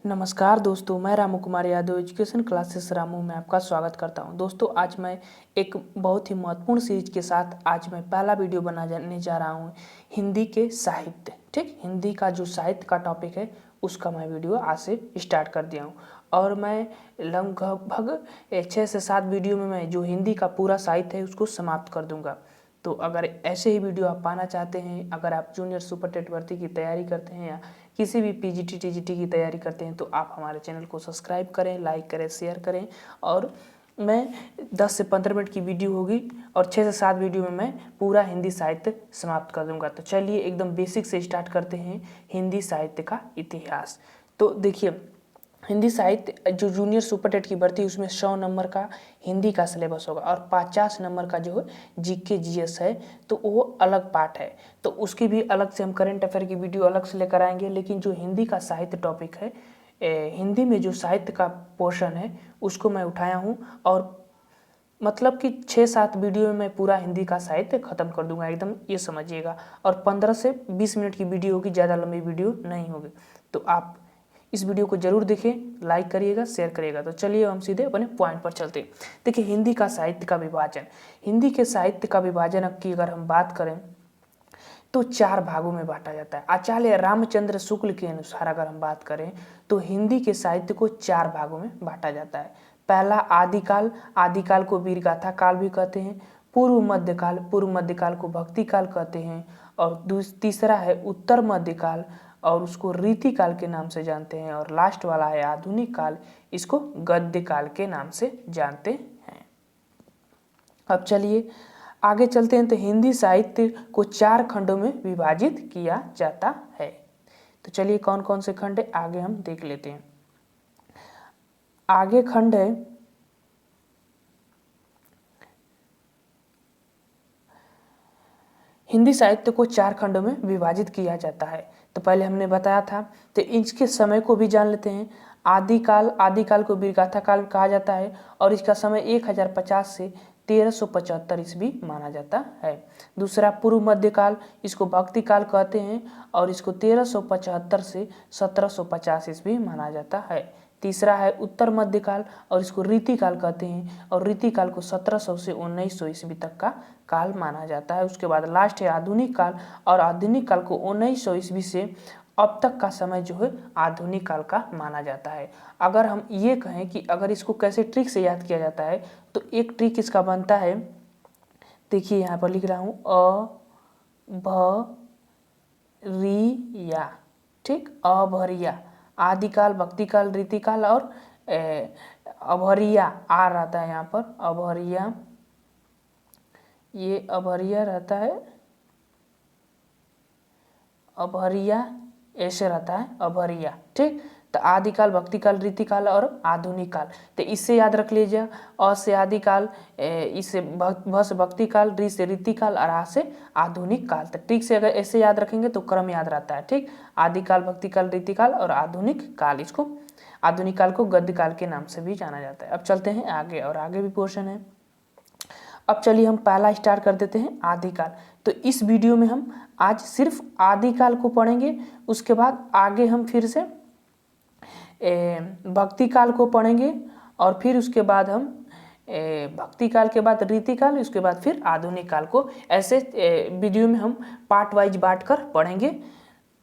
नमस्कार दोस्तों, मैं रामू कुमार यादव एजुकेशन क्लासेस रामू में आपका स्वागत करता हूं। दोस्तों, आज मैं एक बहुत ही महत्वपूर्ण सीरीज के साथ आज मैं पहला वीडियो बनाने जा रहा हूं हिंदी के साहित्य। ठीक, हिंदी का जो साहित्य का टॉपिक है उसका मैं वीडियो आज से स्टार्ट कर दिया हूं और मैं लगभग 6 से 7 वीडियो में मैं जो हिंदी का पूरा साहित्य है उसको समाप्त कर दूंगा। तो अगर ऐसे ही वीडियो आप पाना चाहते हैं, अगर आप जूनियर सुपर टेट भर्ती की तैयारी करते हैं या किसी भी पीजीटी टीजीटी की तैयारी करते हैं, तो आप हमारे चैनल को सब्सक्राइब करें, लाइक करें, शेयर करें। और मैं 10 से 15 मिनट की वीडियो होगी और 6 से 7 वीडियो में मैं पूरा हिंदी साहित्य समाप्त कर दूंगा। तो चलिए एकदम बेसिक से स्टार्ट करते हैं हिंदी साहित्य का इतिहास। तो देखिए, हिंदी साहित्य जो जूनियर सुपर टेट की भर्ती उसमें 100 नंबर का हिंदी का सिलेबस होगा और 50 नंबर का जो है जीके जीएस है, तो वो अलग पार्ट है। तो उसकी भी अलग से हम करंट अफेयर की वीडियो अलग से लेकर आएंगे। लेकिन जो हिंदी का साहित्य टॉपिक है, हिंदी में जो साहित्य का पोर्शन है उसको मैं उठाया हूँ और मतलब कि 6-7 वीडियो में मैं पूरा हिंदी का साहित्य खत्म कर दूंगा, एकदम ये समझिएगा। और 15 से 20 मिनट की वीडियो होगी, ज़्यादा लंबी वीडियो नहीं होगी। तो आप इस वीडियो को जरूर देखें, लाइक करिएगा, शेयर करिएगा। तो चलिए हम सीधे अपने पॉइंट पर चलते हैं। देखिए, हिंदी का साहित्य का विभाजन, हिंदी के साहित्य का विभाजन की अगर हम बात करें तो 4 भागों में बांटा जाता है। आचार्य रामचंद्र शुक्ल के अनुसार अगर हम बात करें तो हिंदी के साहित्य को 4 भागों में बांटा जाता है। पहला आदिकाल, आदिकाल को वीरगाथा काल भी कहते हैं। पूर्व मध्यकाल, पूर्व मध्यकाल को भक्ति काल कहते हैं। और तीसरा है उत्तर मध्यकाल और उसको रीति काल के नाम से जानते हैं। और लास्ट वाला है आधुनिक काल, इसको गद्य काल के नाम से जानते हैं। अब चलिए आगे चलते हैं। तो हिंदी साहित्य को 4 खंडों में विभाजित किया जाता है। तो चलिए कौन कौन से खंड है आगे हम देख लेते हैं। आगे खंड है हिंदी साहित्य को 4 खंडों में विभाजित किया जाता है। तो पहले हमने बताया था, तो इसके समय को भी जान लेते हैं। आदिकाल, आदिकाल को वीरगाथा काल कहा जाता है और इसका समय 1050 से 1375 ईस्वी माना जाता है। दूसरा पूर्व मध्यकाल, इसको भक्ति काल कहते हैं और इसको 1375 से 1750 ईस्वी माना जाता है। तीसरा है उत्तर मध्यकाल और इसको रीतिकाल कहते हैं और रीतिकाल को 1700 से 1900 ईस्वी तक का काल माना जाता है। उसके बाद लास्ट है आधुनिक काल और आधुनिक काल को 1900 ईस्वी से अब तक का समय जो है आधुनिक काल का माना जाता है। अगर हम ये कहें कि अगर इसको कैसे ट्रिक से याद किया जाता है, तो एक ट्रिक इसका बनता है। देखिए यहाँ पर लिख रहा हूँ अभरिया। ठीक, अभरिया, आदिकाल, भक्तिकाल, रीतिकाल और अभरिया आ रहता है यहाँ पर। अभरिया, ये अभरिया रहता है, अभरिया ऐसे रहता है, अभरिया। ठीक, तो आदिकाल, भक्तिकाल, रीतिकाल और आधुनिक काल। तो इससे याद रख लीजिए, अ से आदिकाल, इससे भ से भक्तिकाल, री से रीतिकाल और आ से आधुनिक काल। तो ठीक से अगर ऐसे याद रखेंगे तो क्रम याद रहता है। ठीक, आदिकाल, भक्तिकाल, रीतिकाल और आधुनिक काल। इसको आधुनिक काल को गद्य काल के नाम से भी जाना जाता है। अब चलते हैं आगे और आगे भी पोर्शन है। अब चलिए हम पहला स्टार्ट कर देते हैं आदिकाल। तो इस वीडियो में हम आज सिर्फ आदिकाल को पढ़ेंगे, उसके बाद आगे हम फिर से भक्ति काल को पढ़ेंगे और फिर उसके बाद हम भक्ति काल के बाद रीतिकाल, उसके बाद फिर आधुनिक काल को। ऐसे वीडियो में हम पार्ट वाइज बांट कर पढ़ेंगे।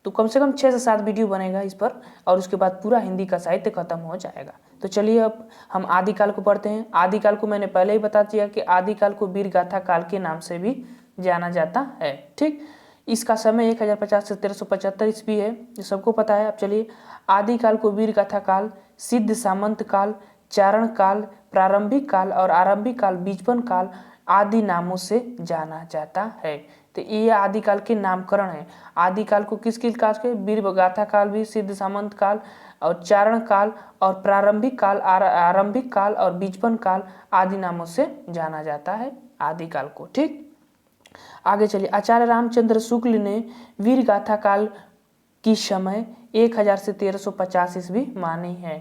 तो कम से कम 6 से 7 वीडियो बनेगा इस पर और उसके बाद पूरा हिंदी का साहित्य खत्म हो जाएगा। तो चलिए अब हम आदिकाल को पढ़ते हैं। आदिकाल को मैंने पहले ही बता दिया कि आदिकाल को वीरगाथा काल के नाम से भी जाना जाता है। ठीक, इसका समय 1050 से 1375 ईस्वी है, ये सबको पता है। अब चलिए, आदिकाल को वीरगाथा काल, सिद्ध सामंत काल, चारण काल, प्रारंभिक काल और आरंभिक काल, बीजपन काल आदि नामों से जाना जाता है। तो ये आदिकाल के नामकरण है। आदिकाल को किस किस काल के, वीरगाथा काल भी, सिद्ध सामंत काल और चारण काल और प्रारंभिक काल, आरंभिक काल और बीजपन काल आदि नामों से जाना जाता है आदिकाल को। ठीक, आगे चलिए। आचार्य रामचंद्र शुक्ल ने वीरगाथा काल की समय 1000 से 1350 ईस्वी मानी है।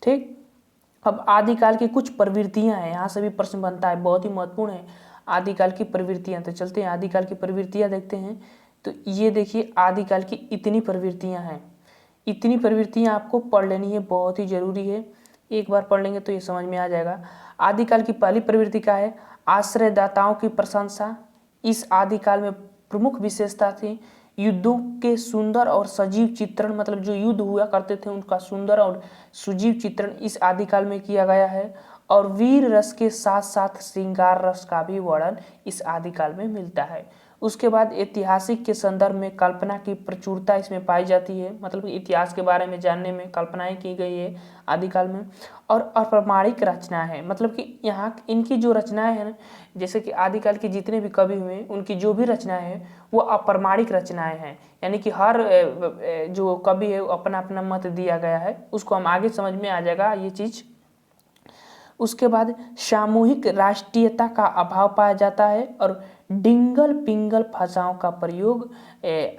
ठीक, अब आदिकाल की कुछ प्रवृत्तियां हैं, यहाँ से भी प्रश्न बनता है, बहुत ही महत्वपूर्ण है आदिकाल की प्रवृत्तियां। तो चलते हैं आदिकाल की प्रवृत्तियां देखते हैं। तो ये देखिए, आदिकाल की इतनी प्रवृत्तियां हैं। इतनी प्रवृत्तियां आपको पढ़ लेनी है, बहुत ही जरूरी है। एक बार पढ़ लेंगे तो ये समझ में आ जाएगा। आदिकाल की पहली प्रवृत्ति क्या है? आश्रयदाताओं की प्रशंसा। इस आदिकाल में प्रमुख विशेषता थी युद्धों के सुंदर और सजीव चित्रण, मतलब जो युद्ध हुआ करते थे उनका सुंदर और सजीव चित्रण इस आदिकाल में किया गया है। और वीर रस के साथ साथ श्रृंगार रस का भी वर्णन इस आदिकाल में मिलता है। उसके बाद ऐतिहासिक के संदर्भ में कल्पना की प्रचुरता इसमें पाई जाती है, मतलब इतिहास के बारे में जानने में कल्पनाएं की गई है आदिकाल में। और अप्रमाणिक रचना है, मतलब कि यहाँ इनकी जो रचनाएं हैं, जैसे कि आदिकाल के जितने भी कवि हुए उनकी जो भी रचनाएं हैं वो अप्रमाणिक रचनाएं हैं, यानी कि हर जो कवि है अपना अपना मत दिया गया है, उसको हम आगे समझ में आ जाएगा ये चीज़। उसके बाद सामूहिक राष्ट्रीयता का अभाव पाया जाता है और डिंगल पिंगल भाषाओं का प्रयोग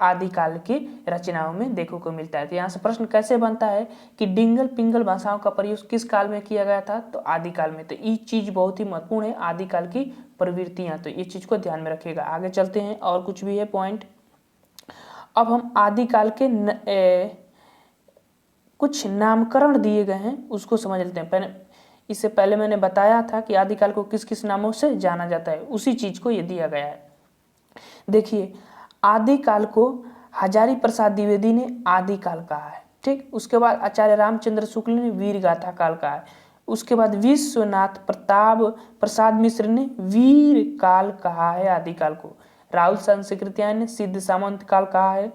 आदिकाल की रचनाओं में देखने को मिलता है। तो यहाँ से प्रश्न कैसे बनता है कि डिंगल पिंगल भाषाओं का प्रयोग किस काल में किया गया था? तो आदिकाल में। तो ये चीज बहुत ही महत्वपूर्ण है, आदिकाल की प्रवृत्तियां, तो ये चीज को ध्यान में रखिएगा। आगे चलते हैं, और कुछ भी है पॉइंट। अब हम आदिकाल के कुछ नामकरण दिए गए हैं उसको समझ लेते हैं। इससे पहले मैंने बताया था कि आदिकाल को किस किस नामों से जाना जाता है, उसी चीज को ये दिया गया है। देखिए, आदिकाल को हजारी प्रसाद द्विवेदी ने आदिकाल कहा है, ठीक। उसके बाद आचार्य रामचंद्र शुक्ल ने वीर गाथा काल कहा है। उसके बाद विश्वनाथ प्रताप प्रसाद मिश्र ने वीर काल कहा है आदिकाल को। राहुल संस्कृतियां ने सिद्ध सामंत काल कहा है।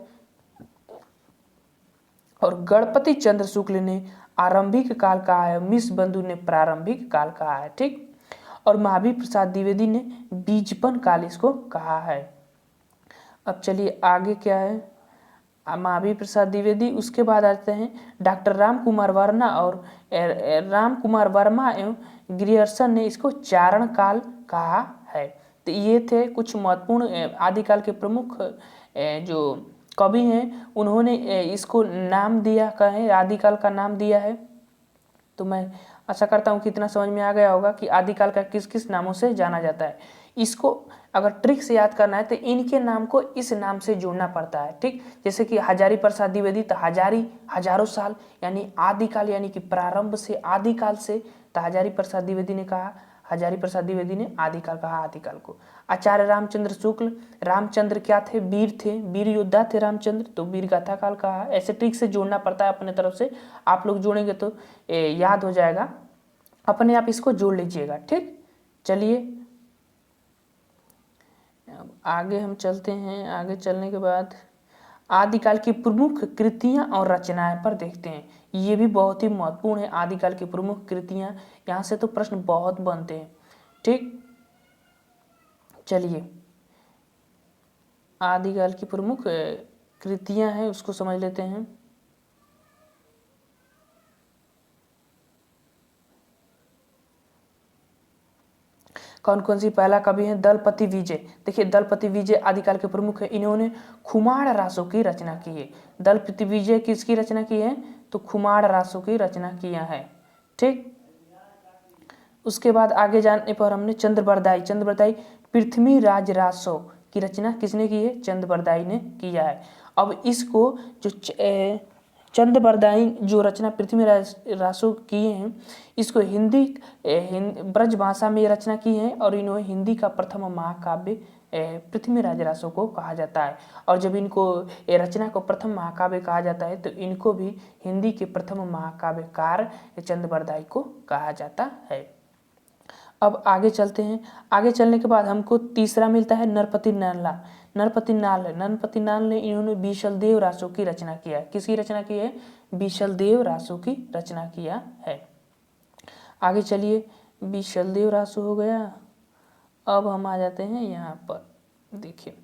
और गणपति चंद्र शुक्ल ने आरंभिक काल कहा है, मिश्र बंधु ने प्रारंभिक काल कहा है, ठीक। और महावीर प्रसाद द्विवेदी ने बीजपन काल इसको कहा है। अब चलिए आगे क्या है, महावीर प्रसाद द्विवेदी। उसके बाद आते हैं डॉक्टर राम कुमार वर्मा और एवं ग्रियर्सन ने इसको चारण काल कहा है। तो ये थे कुछ महत्वपूर्ण आदिकाल के प्रमुख जो कवि हैं, उन्होंने इसको नाम दिया कहे आदिकाल का नाम दिया है। तो मैं आशा करता हूँ कि इतना समझ में आ गया होगा कि आदिकाल का किस किस नामों से जाना जाता है। इसको अगर ट्रिक से याद करना है तो इनके नाम को इस नाम से जोड़ना पड़ता है, ठीक। जैसे कि हजारी प्रसाद द्विवेदी, तो हजारी हजारों साल यानी आदिकाल, यानी कि प्रारंभ से आदिकाल से, तो हजारी प्रसाद द्विवेदी ने कहा, हजारी प्रसाद द्विवेदी ने आदिकाल कहा आदिकाल को। आचार्य रामचंद्र शुक्ल, रामचंद्र क्या थे? वीर थे, वीर योद्धा थे रामचंद्र, तो वीर गाथा काल कहा। ऐसे ट्रिक से जोड़ना पड़ता है अपने तरफ से, आप लोग जोड़ेंगे तो याद हो जाएगा, अपने आप इसको जोड़ लीजिएगा, ठीक। चलिए अब आगे हम चलते हैं। आगे चलने के बाद आदिकाल की प्रमुख कृतियां और रचनाएं पर देखते हैं। ये भी बहुत ही महत्वपूर्ण है, आदिकाल की प्रमुख कृतियां, यहाँ से तो प्रश्न बहुत बनते हैं, ठीक। चलिए आदिकाल की प्रमुख कृतियां हैं उसको समझ लेते हैं। कौन कौन सी? पहला कवि है दलपति विजय। देखिए दलपति विजय आदिकाल के प्रमुख है, इन्होंने खुमार रासों की रचना की है। दलपति विजय किसकी रचना की है? तो खुमार रासों की रचना किया है, ठीक। उसके बाद आगे जाने पर हमने चंद्रबरदाई पृथ्वीराज रासो की रचना किसने की है? चंद्रबरदाई ने किया है। अब इसको जो चंद्रबरदाई जो रचना पृथ्वीराज रासो किए हैं, इसको ब्रज भाषा में रचना की है, और इन्होंने हिंदी का प्रथम महाकाव्य पृथ्वीराज रासो को कहा जाता है। और जब इनको रचना को प्रथम महाकाव्य कहा जाता है तो इनको भी हिंदी के प्रथम महाकाव्यकार चंद्रबरदाई को कहा जाता है। अब आगे चलते हैं। आगे चलने के बाद हमको तीसरा मिलता है नरपति नाल ने इन्होंने बीशलदेव रासो की रचना किया है। किसकी रचना की है? बीशलदेव रासो की रचना किया है। आगे चलिए, बीशलदेव रासो हो गया। अब हम आ जाते हैं यहाँ पर, देखिए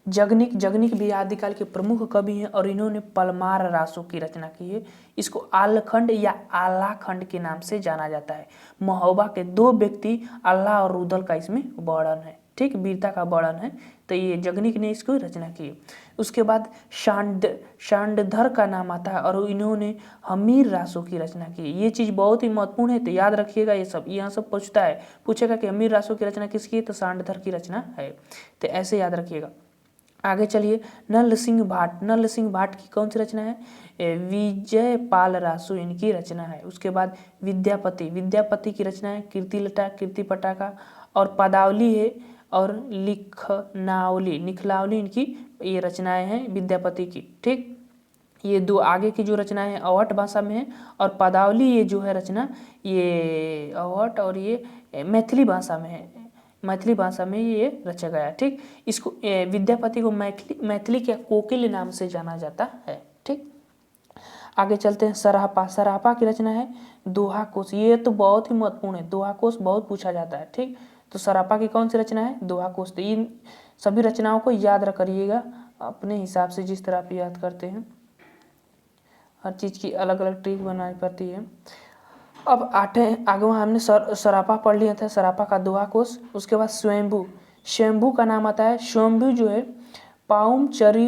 जगनिक भी आदिकाल के प्रमुख कवि हैं, और इन्होंने पलमार रासो की रचना की है। इसको आलखंड या आलाखंड के नाम से जाना जाता है। महोबा के दो व्यक्ति अल्लाह और रुदल का इसमें वर्णन है, ठीक, वीरता का वर्णन है। तो ये जगनिक ने इसको रचना की। उसके बाद शांडधर का नाम आता है, और इन्होंने हमीर रासो की रचना की। ये चीज़ बहुत ही महत्वपूर्ण है, तो याद रखिएगा। ये सब यहाँ सब पूछेगा कि हमीर रासो की रचना किसकी है? तो शांडधर की रचना है, तो ऐसे याद रखिएगा। आगे चलिए, नल सिंह भाट, नल सिंह भाट की कौन सी रचना है? विजय पाल रासु इनकी रचना है। उसके बाद विद्यापति, विद्यापति की रचना है कीर्तिलता, कीर्ति पटाखा और पदावली है और लिखनावली, निखलावली इनकी ये रचनाएं हैं विद्यापति की। ठीक, ये दो आगे की जो रचनाएं हैं अवध भाषा में है और पदावली ये जो है रचना ये अवध और ये मैथिली भाषा में है, मैथिली भाषा में ये रचा गया। ठीक, इसको विद्यापति को मैथिली के कोकिल नाम से जाना जाता है। ठीक, आगे चलते हैं, सरापा, सरापा की रचना है दोहा कोश, ये तो बहुत ही महत्वपूर्ण है, दोहा कोश बहुत पूछा जाता है। ठीक, तो सरापा की कौन सी रचना है? दोहा कोश। तो इन सभी रचनाओं को याद रखिएगा अपने हिसाब से, जिस तरह आप याद करते हैं, हर चीज़ की अलग अलग ट्रिक बनानी पड़ती है। अब आगे हमने सरापा पढ़ लिया था, सरापा का दोहा कोश। उसके बाद स्वयंभू, स्वयंभू का नाम आता है, स्वयंभू जो है पाउम चरी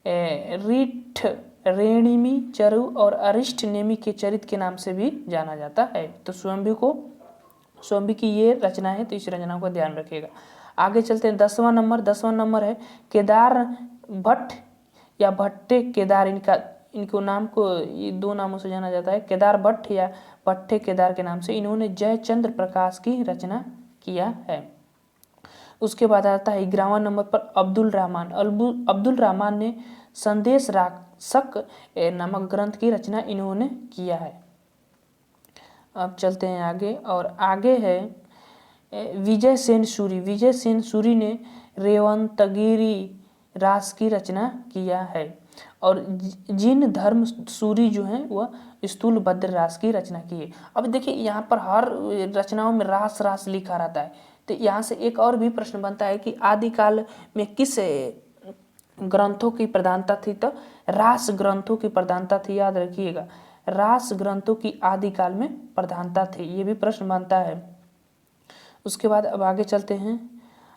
रीठ रेणिमी चरु और अरिष्ट नेमी के चरित्र के नाम से भी जाना जाता है। तो स्वयंभू की ये रचना है, तो इस रचना को ध्यान रखिएगा। आगे चलते हैं, 10वां नंबर है केदार भट्ट या भट्टे केदार, इनको नाम को ये दो नामों से जाना जाता है, केदार भट्ट या भट्टे केदार के नाम से। इन्होंने जयचंद्र प्रकाश की रचना किया है। उसके बाद आता है 11वां नंबर पर अब्दुल रहमान, अब्दुल रहमान ने संदेश राक्षक नामक ग्रंथ की रचना इन्होंने किया है। अब चलते हैं आगे, और आगे है विजय सेन सूरी, विजय सेन सूरी ने रेवंतगिरी रास की रचना किया है। और जिन धर्म सूरी जो है वह स्थूल भद्र रास की रचना की है। अब देखिए यहाँ पर हर रचनाओं में रास रास लिखा रहता है, तो यहाँ से एक और भी प्रश्न बनता है कि आदिकाल में किस ग्रंथों की प्रधानता थी? तो रास ग्रंथों की प्रधानता थी, याद रखिएगा, रास ग्रंथों की आदिकाल में प्रधानता थी, ये भी प्रश्न बनता है। उसके बाद अब आगे चलते हैं,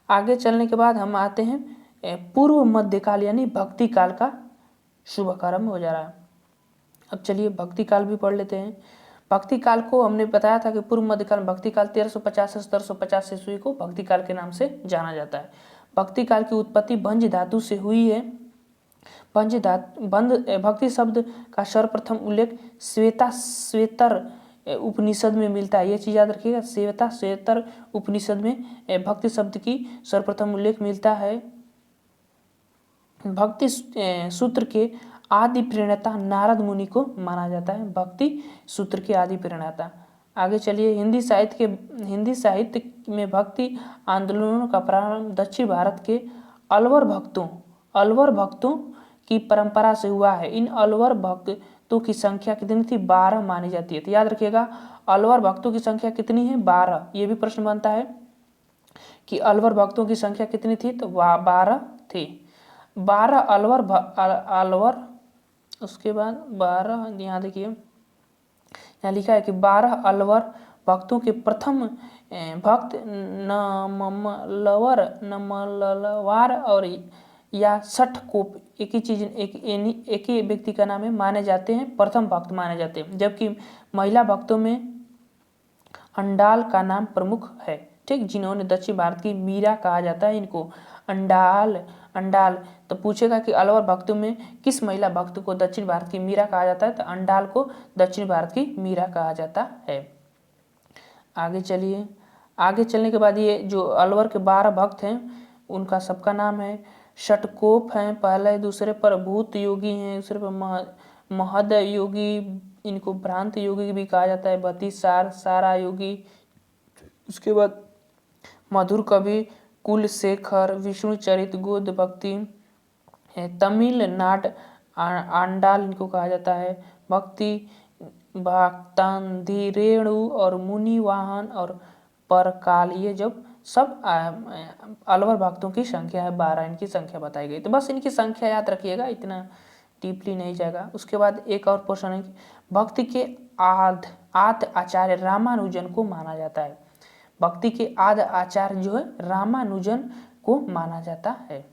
आगे चलने के बाद हम आते हैं पूर्व मध्यकाल यानी भक्ति काल का शुभारंभ हो जा रहा है। अब चलिए भक्ति काल भी पढ़ लेते हैं। भक्ति काल को हमने बताया था कि पूर्व मध्यकाल भक्ति काल 1350 से 1750 ईस्वी को भक्ति काल के नाम से जाना जाता है। भक्ति काल की उत्पत्ति भंज धातु से हुई है। भक्ति शब्द का सर्वप्रथम उल्लेख श्वेतर उपनिषद में मिलता है, ये चीज याद रखिएगा, श्वेतर उपनिषद में भक्ति शब्द की सर्वप्रथम उल्लेख मिलता है। भक्ति सूत्र के आदि प्रणेता नारद मुनि को माना जाता है, भक्ति सूत्र के आदि प्रणेता। आगे चलिए, हिंदी साहित्य में भक्ति आंदोलनों का प्रारंभ दक्षिण भारत के अलवर भक्तों की परंपरा से हुआ है। इन अलवर भक्तों की संख्या कितनी थी? 12 मानी जाती है। तो याद रखिएगा, अलवर भक्तों की संख्या कितनी है? 12। ये भी प्रश्न बनता है कि अलवर भक्तों की संख्या कितनी थी? तो 12 थी। 12 अलवर। उसके बाद 12, यहाँ देखिए, यहाँ लिखा है कि 12 अलवर भक्तों के प्रथम भक्त नमलवार और या सठ कोप, एक ही चीज, एक ही व्यक्ति का नाम है, माने जाते हैं, प्रथम भक्त माने जाते हैं। जबकि महिला भक्तों में अंडाल का नाम प्रमुख है। ठीक, जिन्होंने दक्षिण भारत की मीरा कहा जाता है, इनको अंडाल। तो पूछेगा कि अलवर भक्तों में किस महिला भक्त को दक्षिण भारत की मीरा कहा जाता है? तो अंडाल को दक्षिण भारत की मीरा कहा जाता है। आगे चलिए, आगे चलने के बाद ये जो अलवर के 12 भक्त हैं उनका सबका नाम है, षटकोप हैं, पहले दूसरे पर भूत योगी हैं, दूसरे पर महद योगी, इनको भ्रांत योगी भी कहा जाता है, बतीसार सारा योगी। उसके बाद मधुर कवि, कुलशेखर, विष्णु चरित, गोद भक्ति, तमिलनाड आंडाल इनको कहा जाता है, भक्ति भक्तांधिरेणु और मुनिवाहन और परकाल। ये जब सब अलवर भक्तों की संख्या है 12, इनकी संख्या बताई गई। तो बस इनकी संख्या याद रखिएगा, इतना डीपली नहीं जाएगा। उसके बाद एक और क्वेश्चन है, भक्ति के आद्य आचार्य रामानुजन को माना जाता है। भक्ति के आद्य आचार्य जो है रामानुजन को माना जाता है।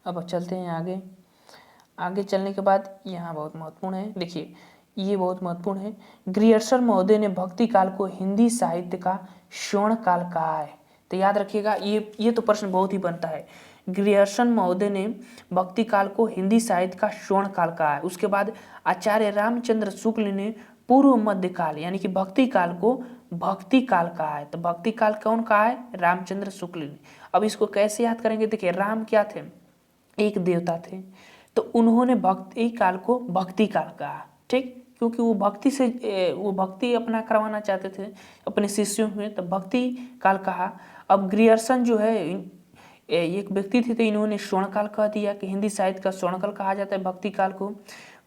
अब चलते हैं आगे। आगे चलने के बाद यहाँ बहुत महत्वपूर्ण है, देखिए ये बहुत महत्वपूर्ण है, ग्रियर्सन महोदय ने भक्ति काल को हिंदी साहित्य का स्वर्ण काल कहा है। तो याद रखिएगा, ये तो प्रश्न बहुत ही बनता है। ग्रियर्सन महोदय ने भक्ति काल को हिंदी साहित्य का स्वर्ण काल कहा है। उसके बाद आचार्य रामचंद्र शुक्ल ने पूर्व मध्य काल यानी कि भक्ति काल को भक्ति काल कहा है। तो भक्ति काल कौन कहा है? रामचंद्र शुक्ल ने। अब इसको कैसे याद करेंगे? देखिए, राम क्या थे? एक देवता थे, तो उन्होंने भक्ति काल को भक्ति काल कहा, ठीक, क्योंकि वो भक्ति अपना करवाना चाहते थे अपने शिष्यों में, तो भक्ति काल कहा। अब ग्रियर्सन जो है एक व्यक्ति थे, तो इन्होंने स्वर्ण काल कह दिया कि हिंदी साहित्य का स्वर्ण काल कहा जाता है भक्ति काल को।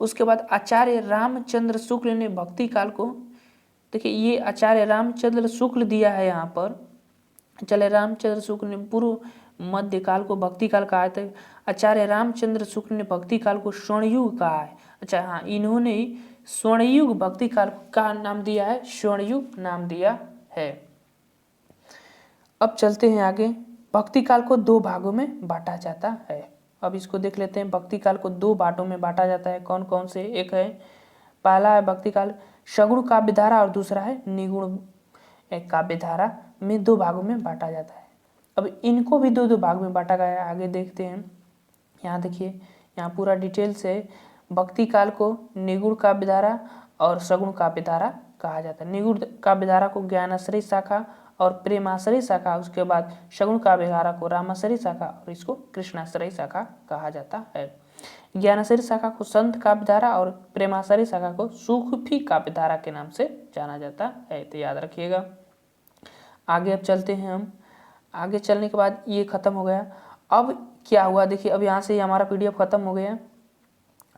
उसके बाद आचार्य रामचंद्र शुक्ल ने भक्ति काल को, देखिए ये आचार्य रामचंद्र शुक्ल दिया है यहाँ पर, आचार्य रामचंद्र शुक्ल ने पूर्व मध्य काल को भक्ति काल कहा है। आचार्य रामचंद्र शुक्ल ने भक्ति काल को स्वर्णयुग कहा है। अच्छा हाँ, इन्होंने स्वर्णयुग भक्ति काल का नाम दिया है, स्वर्णयुग नाम दिया है। अब चलते हैं आगे। भक्ति काल को दो भागों में बांटा जाता है। अब इसको देख लेते हैं। भक्ति काल को दो बांटों में बांटा जाता है। कौन कौन से? एक है, पहला है भक्ति काल सगुण काव्य धारा और दूसरा है निगुण काव्य धारा में दो भागों में बांटा जाता है। अब इनको भी दो दो भाग में बांटा गया है। आगे देखते हैं। यहाँ देखिए, यहाँ पूरा डिटेल से भक्ति काल को निगुण काव्य धारा और सगुण काव्य धारा कहा जाता है। निगुण काव्य धारा को ज्ञानाश्रय शाखा और प्रेमाश्रय शाखा, उसके बाद सगुण काव्य धारा को रामाश्रय शाखा और इसको कृष्णाश्रय शाखा कहा जाता है। ज्ञानाश्रय शाखा को संत काव्य धारा और प्रेमाश्रय शाखा को सूफी काव्य धारा के नाम से जाना जाता है, तो याद रखिएगा। आगे अब चलते हैं हम। आगे चलने के बाद ये खत्म हो गया। अब क्या हुआ? देखिए, अब यहाँ से हमारा PDF खत्म हो गया।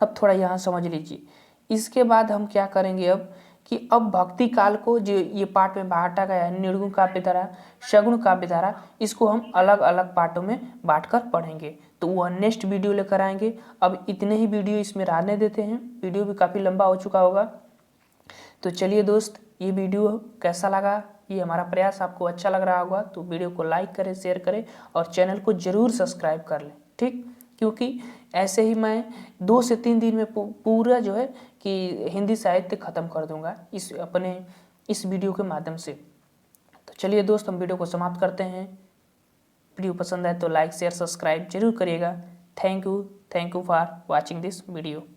अब थोड़ा यहाँ समझ लीजिए। इसके बाद हम क्या करेंगे अब कि अब भक्ति काल को जो ये पार्ट में बांटा गया है, निर्गुण काव्य धारा, सगुण काव्य धारा, इसको हम अलग अलग पार्टों में बांटकर पढ़ेंगे, तो वह नेक्स्ट वीडियो लेकर आएंगे। अब इतने ही वीडियो इसमें रहने देते हैं, वीडियो भी काफ़ी लंबा हो चुका होगा। तो चलिए दोस्त, ये वीडियो कैसा लगा? ये हमारा प्रयास आपको अच्छा लग रहा होगा तो वीडियो को लाइक करें, शेयर करें और चैनल को जरूर सब्सक्राइब कर लें, ठीक, क्योंकि ऐसे ही मैं 2 से 3 दिन में पूरा जो है कि हिंदी साहित्य खत्म कर दूंगा इस वीडियो के माध्यम से। तो चलिए दोस्त, हम वीडियो को समाप्त करते हैं। वीडियो पसंद आए तो लाइक शेयर सब्सक्राइब जरूर करिएगा। Thank you for watching this video.